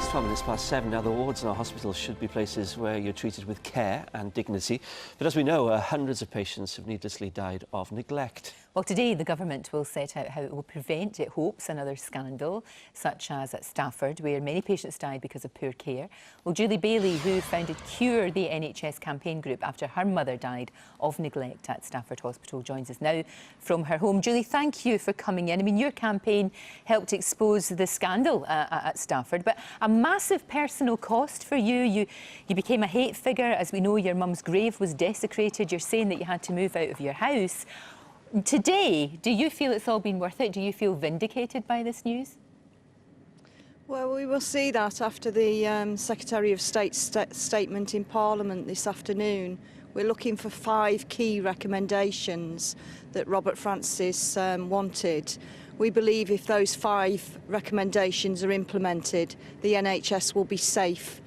It's 12 minutes past 7. Now, the wards in our hospitals should be places where you're treated with care and dignity. But as we know, hundreds of patients have needlessly died of neglect. Well, today the government will set out how it will prevent, it hopes, another scandal, such as at Stafford, where many patients died because of poor care. Well, Julie Bailey, who founded Cure, the NHS campaign group, after her mother died of neglect at Stafford Hospital, joins us now from her home. Julie, thank you for coming in. I mean, your campaign helped expose the scandal at Stafford, but a massive personal cost for you. You became a hate figure. As we know, your mum's grave was desecrated. You're saying that you had to move out of your house. Today, do you feel it's all been worth it? Do you feel vindicated by this news? Well, we will see that after the Secretary of State's statement in Parliament this afternoon. We're looking for 5 key recommendations that Robert Francis wanted. We believe if those 5 recommendations are implemented, the NHS will be safe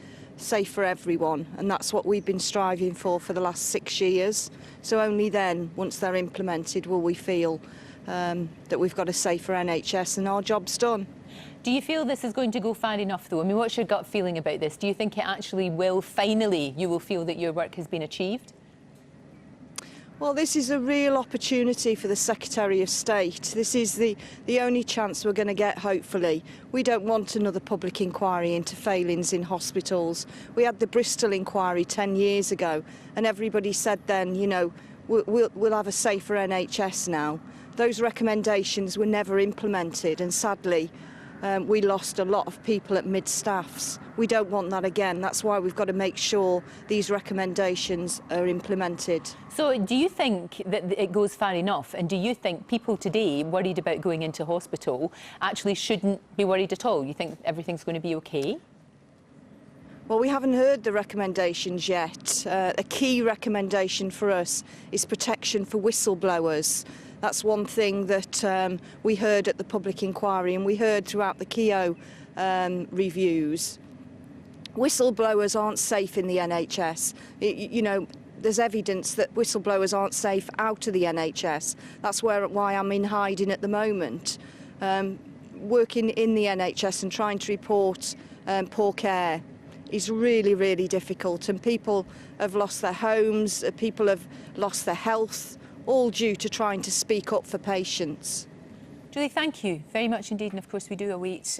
for everyone, and that's what we've been striving for the last 6 years. So only then, once they're implemented, will we feel that we've got a safer NHS and our job's done. Do you feel this is going to go far enough, though? I mean, what's your gut feeling about this? Do you think it actually will, finally, you will feel that your work has been achieved? Well, this is a real opportunity for the Secretary of State. This is the only chance we're going to get, hopefully. We don't want another public inquiry into failings in hospitals. We had the Bristol inquiry 10 years ago, and everybody said then, you know, we'll have a safer NHS now. Those recommendations were never implemented, and sadly, we lost a lot of people at mid-staffs. We don't want that again. That's why we've got to make sure these recommendations are implemented. So do you think that it goes far enough? And do you think people today worried about going into hospital actually shouldn't be worried at all? You think everything's going to be OK? Well, we haven't heard the recommendations yet. A key recommendation for us is protection for whistleblowers. That's one thing that we heard at the public inquiry, and we heard throughout the KEO reviews. Whistleblowers aren't safe in the NHS. You know, there's evidence that whistleblowers aren't safe out of the NHS. That's why I'm in hiding at the moment. Working in the NHS and trying to report poor care is really, really difficult, and people have lost their homes, people have lost their health, all due to trying to speak up for patients. Julie, thank you very much indeed, and of course we do await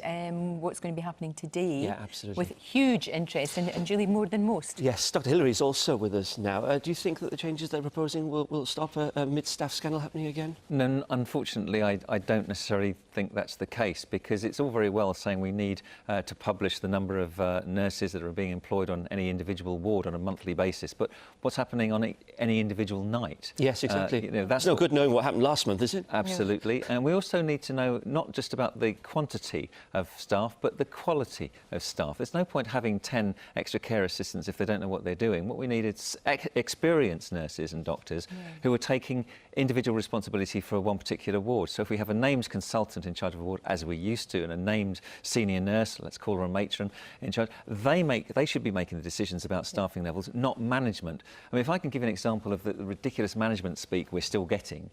what's going to be happening today. Yeah, absolutely. With huge interest, and Julie, more than most. Yes, Dr Hillary is also with us now. Do you think that the changes they're proposing will stop a mid-staff scandal happening again? No, unfortunately, I don't necessarily think that's the case, because it's all very well saying we need to publish the number of nurses that are being employed on any individual ward on a monthly basis, but what's happening on any individual night? Yes, exactly. You know, that's no good knowing what happened last month, is it? Absolutely. Yeah. And we also need to know not just about the quantity of staff, but the quality of staff. There's no point having 10 extra care assistants if they don't know what they're doing. What we need is experienced nurses and doctors who are taking individual responsibility for one particular ward. So if we have a named consultant in charge of a ward, as we used to, and a named senior nurse, let's call her a matron, in charge, they should be making the decisions about staffing levels, not management. I mean, if I can give an example of the ridiculous management speak we're still getting,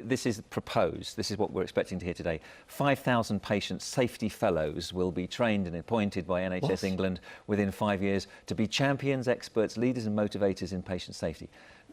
this is proposed, this is what we're expecting to hear today. 5,000 patient safety fellows will be trained and appointed by NHS England within 5 years to be champions, experts, leaders and motivators in patient safety.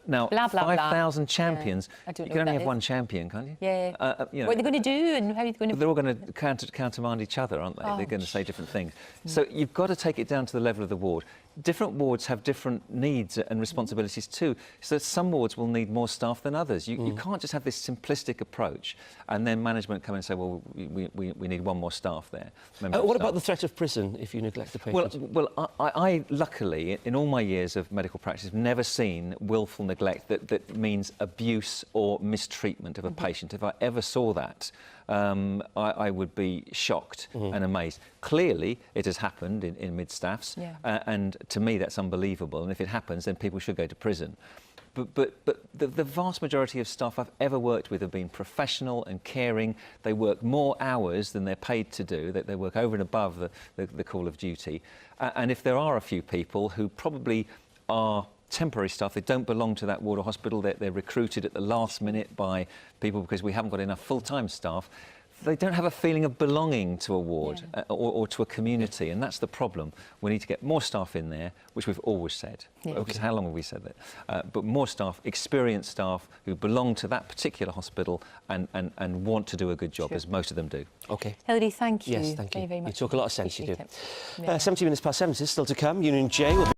Now, 5,000 champions, you can only have one champion, can't you? Yeah. You know, what are they going to do, and how are they going to... They're all going to countermand each other, aren't they? They're going to say different things. So you've got to take it down to the level of the ward. Different wards have different needs and responsibilities too. So some wards will need more staff than others. You can't just have this simplistic approach and then management come and say, well, we need one more staff there. What about the threat of prison if you neglect the patient? Well, I luckily, in all my years of medical practice, have never seen willful neglect that means abuse or mistreatment of a patient. If I ever saw that, I would be shocked and amazed. Clearly, it has happened in mid-staffs, and to me that's unbelievable, and if it happens then people should go to prison. But the vast majority of staff I've ever worked with have been professional and caring. They work more hours than they're paid to do. They work over and above the call of duty. And if there are a few people who probably are temporary staff, they don't belong to that ward or hospital, they're recruited at the last minute by people because we haven't got enough full-time staff, they don't have a feeling of belonging to a ward or to a community, and that's the problem. We need to get more staff in there, which we've always said. Yeah. Because how long have we said that? But more staff, experienced staff who belong to that particular hospital and want to do a good job, as most of them do. OK. Hilary, thank you. Yes, thank you. Very much. You talk a lot of sense, you do. Yeah. 70 minutes past 7 is still to come. Union J will be